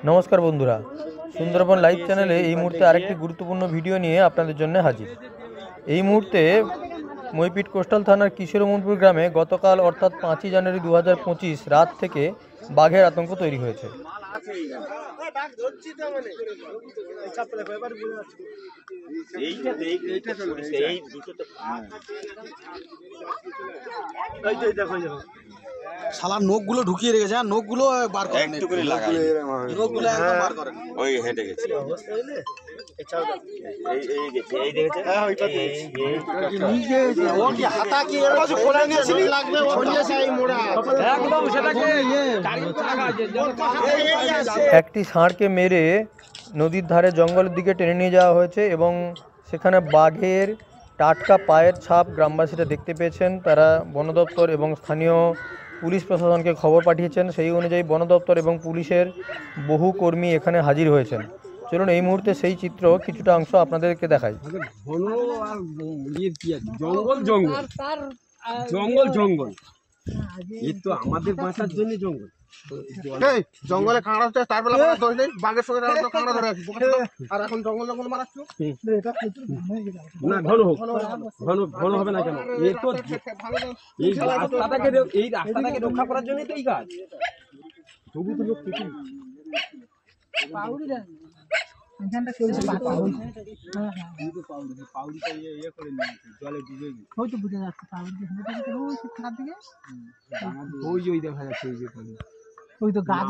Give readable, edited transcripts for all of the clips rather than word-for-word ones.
নমস্কার বন্ধুরা, সুন্দরবন লাইভ চ্যানেলে এই মুহূর্তে আরেকটি গুরুত্বপূর্ণ ভিডিও নিয়ে আপনাদের জন্য হাজির। এই মুহূর্তে মইপিট কোস্টাল থানার কিশোরমনপুর গ্রামে গতকাল অর্থাৎ 5ই জানুয়ারি 2025 রাত থেকে বাঘের আতঙ্ক তৈরি হয়েছে। শালার নখগুলো ঢুকিয়ে রেখেছে, নখগুলো বার করে একটু করে লাগাই, নখগুলো একদম বার করে ওই হেঁটে গেছে। একটি ষাঁড়কে মেরে নদীর ধারে জঙ্গলের দিকে টেনে নিয়ে যাওয়া হয়েছে এবং সেখানে বাঘের টাটকা পায়ের ছাপ গ্রামবাসীরা দেখতে পেয়েছেন। তারা বন দপ্তর এবং স্থানীয় পুলিশ প্রশাসনকে খবর পাঠিয়েছেন। সেই অনুযায়ী বন দপ্তর এবং পুলিশের বহু কর্মী এখানে হাজির হয়েছেন। চলুন এই মুহূর্তে সেই চিত্র কিছুটা অংশ আপনাদেরকে দেখাই। জঙ্গল জঙ্গল জঙ্গল জঙ্গল, এই তো আমাদের বাঁচার জন্য জঙ্গল। জঙ্গলে কাঁকড়া হচ্ছে, তার বেলা দোষ নেই, বাঘের সঙ্গে কাঁকড়া ধরে রাখি, আর এখন জঙ্গল জঙ্গল মারাচ্ছ না। ঘন হোক, ঘন ঘন হবে না কেন? এই তো এই রাস্তাটাকে রক্ষা করার জন্যই তো এই কাজ। তবু তো লোক কিছু জলে ডুবে হয়তো বুঝে যাচ্ছে। ওই যে দেখা যাচ্ছে, ওই যে ওই তো গাছ,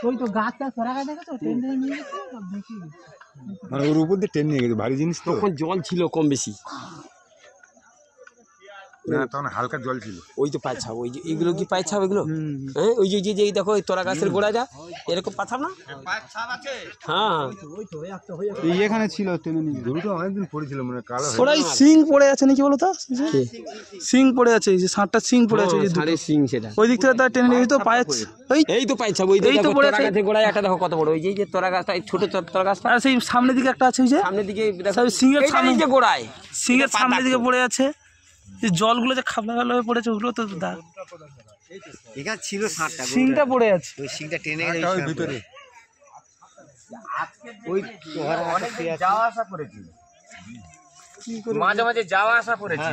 ওই তো গাছটা সরা গাছ দেখেছো, ট্রেন নিয়ে গেছে বেশি, মানে ওর উপর দিয়ে ট্রেন নিয়ে গেছে, ভারী জিনিস। তখন জল ছিল কম বেশি, না তখন হালকা জল ছিল। ওই তো পায়ছাপ, ওই যে এইগুলো কি পায়ছাপ এগুলো? হ্যাঁ, ওই যে যে দেখো ওই তোরা গাছের গোড়াটা এরকম পাছাপ না? হ্যাঁ, এই এখানে ছিল ট্রেনে নিয়ে গরুটা অনেকদিন পড়েছিল, মানে কালো ওরাই সিং পড়ে আছে নাকি বলো তো? সিং পড়ে আছে, এই যে ষাঁড়টা সিং পড়ে আছে, এই যে ষাঁড়ের সিং, সেটা ওই দিক থেকে তার টেনে নিয়ে তো পায়ে এই তো পায়ছাপ। ওই দেখো তোরা গাছের গোড়ায় একটা দেখো কত বড়, ওই যে তোরা গাছটা, ছোট তোরা গাছটা, আর সেই সামনের দিকে একটা আছে, ওই যে সামনের দিকে সিংয়ের সামনে যে গোড়ায়, সিংয়ের সামনের দিকে পড়ে আছে। যে জলগুলো যে খাবলা খাবলা হয়ে পড়েছে, ওগুলো তো এখানে ছিল ষাঁড়টা, সিংটা পড়ে আছে, ওই সিংটা টেনে গেছে ওই ভিতরে। ওই যাওয়া আসা করেছি, মাঝে মাঝে যাওয়া আসা করেছি।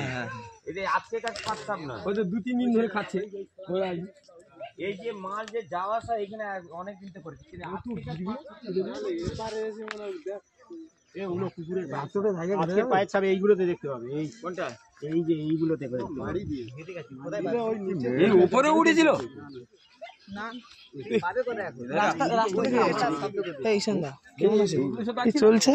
এই যে আজকে কাজ পাচ্ছাম না, ওই তো 2-3 দিন ধরে খাচ্ছে। এই যে মাছ যে যাওয়া আসা এখানে অনেক দিন থেকে করেছি, এইগুলোতে দেখতে পাবে। এই কোনটা? এই যে এইগুলোতে উপরে উঠেছিল চলছে।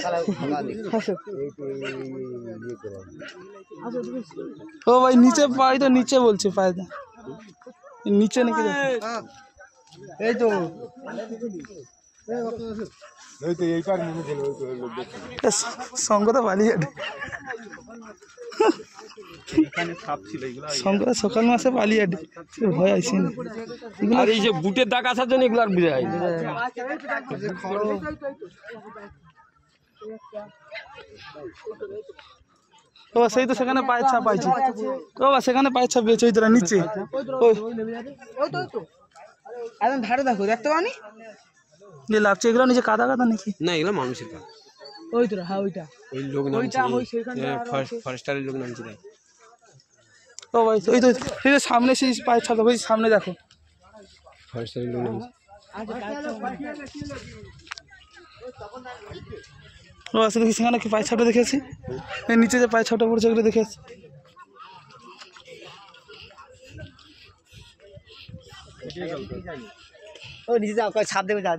ও ভাই নিচে পাই তো, নিচে বলছে পায়দা নিচে নাকি? এই তো সঙ্গ তো বালিয়ে সকাল মাসে পালিয়ে ভয় আইসি না। আর এই যে বুটের দাগ আসার জন্য এগুলো আর বুঝে যায়। ও সেই তো সেখানে পায়ের ছাপ পাইছি, ও সেখানে পায়ের ছাপ পেয়েছে, ওই তোরা নিচে একদম ধারে দেখো, দেখতে পাওনি যে লাভছে। এগুলো নিচে কাদা কাদা নাকি? না, এগুলো মানুষের কাজ। ওই তোরা, হ্যাঁ ওইটা, ওই লোক ফরেস্টারের লোক নামছে। ও ভাই ওই তো সেই তো সামনে, সেই পায়ের ছাপ ওই সামনে দেখো, ফরেস্টারের লোক নামছে। ও আসলে দেখি সেখানে কি পায়ের ছাপটা দেখেছি, নিচে যে পায়ের ছাপটা পড়েছে ওগুলো দেখেছি। ও নিচে যাও, ছাপ দেবে যা।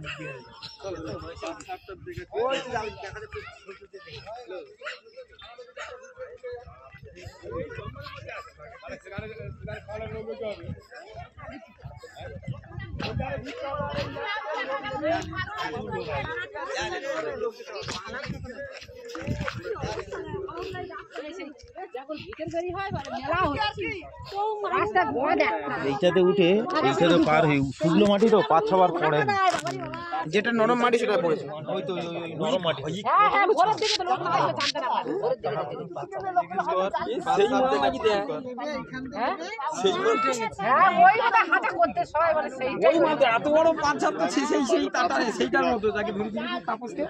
এইটাতে উঠে এইটাতে পার হয়ে শুকনো মাটি তো 5-6 বার পড়ে যেটা নরম মাটি সেটা পড়েছে। ওই তো ওই নরম মাটি এত বড় পাঁচ ছাপ তো সেই তাতারে সেইটার মতো যাকে ধরে দিবি তাপসকে,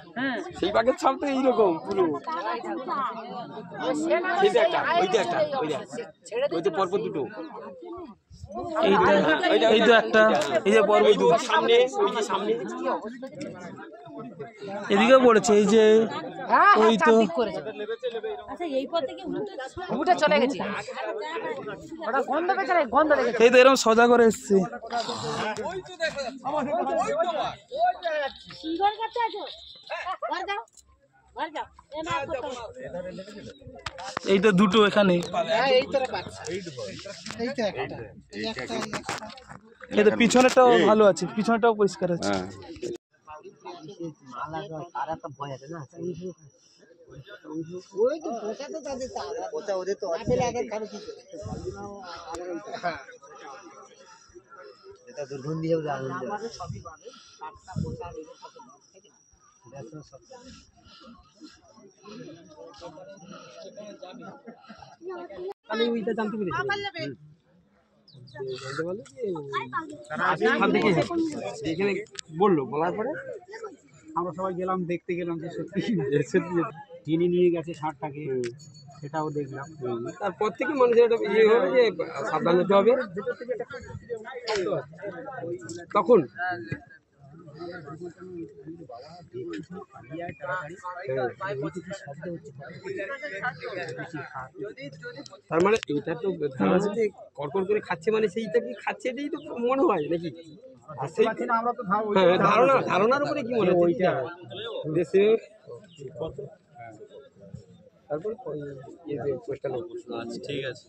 সেই বাঘের ছাপ তো এইরকম পুরো। এইটা একটা, ওইটা একটা, ওই তো পরপর দুটো। এইটা এই তো একটা, এই যে পর্বত দুটো সামনে, ওই যে সামনে এদিকেও পড়েছে, এই যে ওই তো এই তো এরকম সোজা করে এসছে। এই তো দুটো এখানে, এই তো পিছনেরটাও ভালো আছে, পিছনেরটাও পরিষ্কার আছে। দুর্গন্ধি হবে আমি ওইটা জানতে পেরেছি। এখানে বললো, বলার পরে আমরা সবাই গেলাম, দেখতে গেলাম যে সত্যি টেনে নিয়ে গেছে ষাঁড়টাকে, সেটাও দেখলাম। তারপর থেকে মানুষের একটা ইয়ে হবে যে সাবধান হতে হবে। তখন তার মানে এটা তো কড়কড় করে খাচ্ছে, মানে সেইটা কি খাচ্ছে এটাই তো মনে হয় নাকি? আর সেই ধারণার উপরে কি মনে হয় দেশে তারপর ঠিক আছে।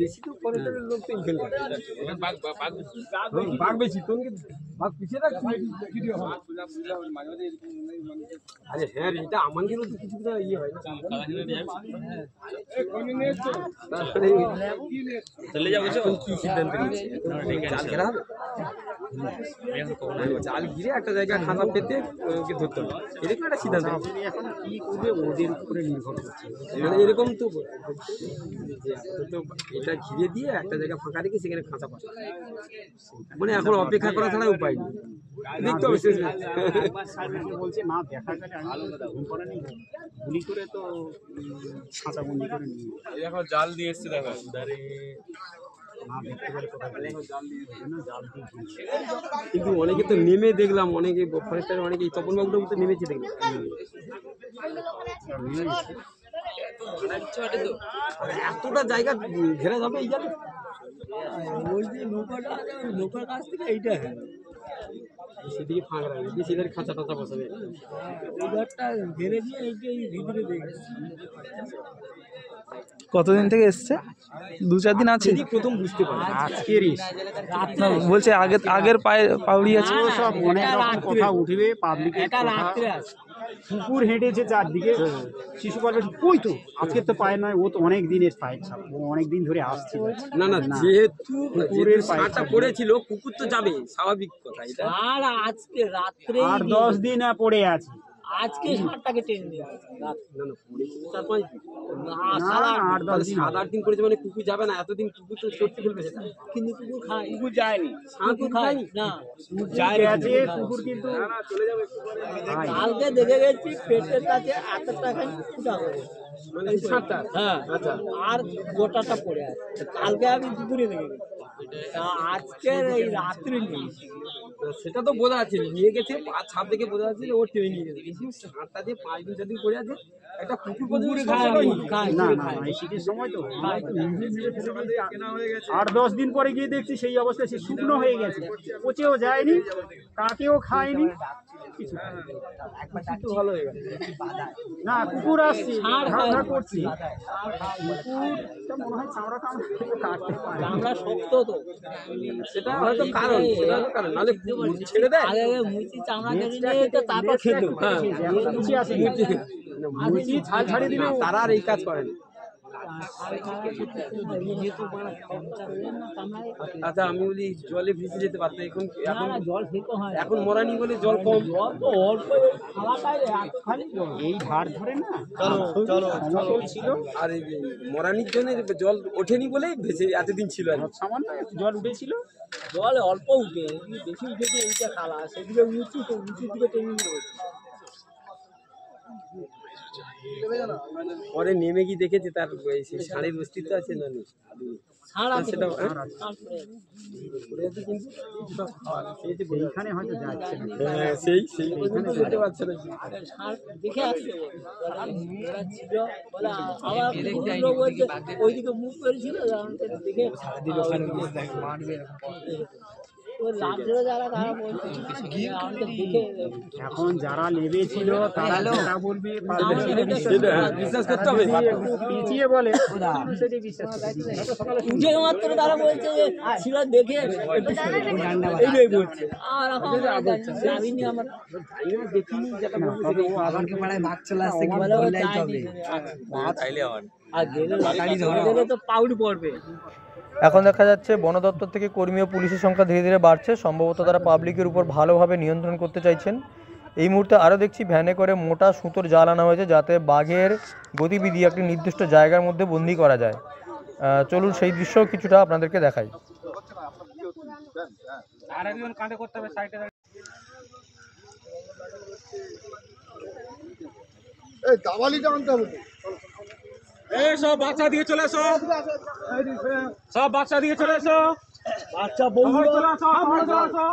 বেশি তো পর্যটনের লোক তো বাঘ বেশি, বাঘ পিছিয়ে রাখছি। আরে হ্যাঁ, এটা আমাদেরও তো কিছুটা ইয়ে হয় কি সিদ্ধান্ত নিচ্ছে? জাল ঘেরা হবে, জাল ঘিরে একটা জায়গায় খাঁচা পেতে ওকে ধরতে হবে, এরকম একটা সিদ্ধান্ত। এখন কি করবে ওদের উপরে নির্ভর করছে। মানে এরকম তো এটা ঘিরে দিয়ে একটা জায়গা ফাঁকা রেখে সেখানে খাঁচা পাচ্ছে, মানে এখন অপেক্ষা করা ছাড়া উপায় নেই। দেখতে হবে বলছে না দেখা গেলে ঘুম করে নি, গুলি করে তো খাঁচাবন্দি করে নিয়ে দেখো জাল দিয়ে এসছে, দেখো না দেখতে পারে কোথায় জাল দিয়ে কিন্তু অনেকে তো নেমে দেখলাম, অনেকে ফরেস্টার অনেকে তপন বাবুটাও তো নেমেছে দেখলাম। এতটা জায়গা ঘেরা যাবে এই জালে? ওই যে নৌকার কাছ থেকে এইটা সেদিকে ফাঁকা রাখবে, সেদের খাঁচা টাচা বসাবে, ঘেরে দিয়ে এইটাই ভিতরে দেখবে। কতদিন থেকে এসছে? 2-4 দিন আছে। প্রথম বুঝতে পারে আজকের না, বলছে আগের পাউড়ি আছে সব অনেক রকম কথা উঠবে পাবলিকের কুকুর হেঁটেছে চারদিকে, শিশু পারবে কই তো আজকে তো পায় নয়, ও তো অনেক দিনের পায়ের ছাপ, ও অনেক দিন ধরে আসছে। না যেহেতু কুকুরের পাটা পড়েছিল, কুকুর তো যাবে, স্বাভাবিক কথা এটা। আর আজকে রাত্রে 8-10 দিন পড়ে আছে, আজকে ষাঁড়টাকে টেনে নিয়ে আসছে। না পড়েছিল 4-5 দিন, না 8-10 দিন 7-8 দিন করেছে, মানে কুকুর যাবে না এতদিন, কুকুর তো চড়তে ফেলবে সেটা। কিন্তু কুকুর খায়, কুকুর যায়নি, কুকুর খায় না, আছে কুকুর কিন্তু চলে যাবে। কালকে দেখে গেছি পেটের কাছে এতটা ফুটা করে, মানে ছাড়টা, হ্যাঁ আচ্ছা, আর গোটাটা পড়ে আছে। কালকে আমি দুপুরে দেখে গেছি, আজকের এই রাত্রে নেই। সেটা তো বোঝা আছে, নিয়ে গেছে ছাদ থেকে বোঝা যাচ্ছে ও টেনে নিয়ে গেছে। ছাদটা দিয়ে 5-6 দিন করে আছে, একটা কুকুর না এই শীতের সময় তো 8-10 দিন পরে গিয়ে দেখছি সেই অবস্থা, সে শুকনো হয়ে গেছে, পচেও যায়নি, কাকেও খায়নি, ভালো হয়ে গেছে। না কুকুর আসছে করছি, কুকুরটা মনে হয় চামড়া কাটতে পারে, আমরা শক্ত তো, সেটা হয়তো কারণ, নাহলে ছেড়ে দেয়। আগে মুচি চামড়া কেটে নিয়ে তো তারপর খেত। মুচি আসে মুরগি ঝাল ছাড়িয়ে দিলে তারা আর এই কাজ করে না। আচ্ছা আমি বলি জলে ভেসে যেতে পারতো, এখন এখন জল ফেকো হয় এখন মরানি বলে জল কম। জল তো অল্প খালাটাই খালি জল এই ধার ধরে না সমতল ছিল, আর এই যে মরানির জন্য জল ওঠেনি বলে ভেসে এতদিন ছিল আর কি। সামান্য একটু জল উঠেছিল। জল অল্প উঠে বেশি উঠেছে এইটা খালা, সেদিকে উঁচু তো উঁচুর দিকে টেনে নিয়ে গেছে। পরে নেমে কি দেখেছে তার সেই ষাঁড়ের অস্তিত্ব আছে না নেই? ছাড় আছে সেটা ছাড় পড়ে আছে। কিন্তু এই যে এইখানে হয়তো যাচ্ছে না। হ্যাঁ, সেই সেই পর্যন্ত যেতে পারছে না। ছাড় দেখে আসছে ওরা ছিল বলে আবার লোক বলছে ওইদিকে মুখ করেছিল আমাকে দেখে ওই লাভ ধরে যারা তারা বলছে আমাকে দেখে এখন যারা নেবেছিল তারা যেটা বলবে পারবে সেটা বিশ্বাস করতে হবে। পিছিয়ে বলে সেটাই বিশ্বাস করবে। উঠে মাত্র তারা বলছে যে ছিল দেখে এইটাই বলছে আর এখন আমি নি আমার দেখিনি যেটা বলছে তবে ও আদানকে পাড়ায় ভাগ চলে আসছে বলে ও চাইনি আর গেলে লাটাই ধরে তো পাউডি পড়বে। এখন দেখা যাচ্ছে বন দপ্তর থেকে কর্মী ও পুলিশের সংখ্যা ধীরে ধীরে বাড়ছে, সম্ভবত তারা পাবলিকের উপর ভালোভাবে নিয়ন্ত্রণ করতে চাইছেন। এই মুহূর্তে আরও দেখছি ভ্যানে করে মোটা সুতোর জাল আনা হয়েছে যাতে বাঘের গতিবিধি একটি নির্দিষ্ট জায়গার মধ্যে বন্দি করা যায়। চলুন সেই দৃশ্য কিছুটা আপনাদেরকে দেখাই। সব বাচ্চা দিয়ে চলে এসো, সব বাচ্চা দিয়ে চলে এসো, বাচ্চা বউ চলে আসো, চলে আসো।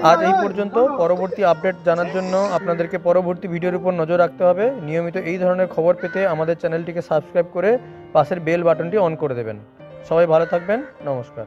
আজ এই পর্যন্ত। পরবর্তী আপডেট জানার জন্য আপনাদেরকে পরবর্তী ভিডিওর উপর নজর রাখতে হবে। নিয়মিত এই ধরনের খবর পেতে আমাদের চ্যানেলটিকে সাবস্ক্রাইব করে পাশের বেল বাটনটি অন করে দেবেন। সবাই ভালো থাকবেন, নমস্কার।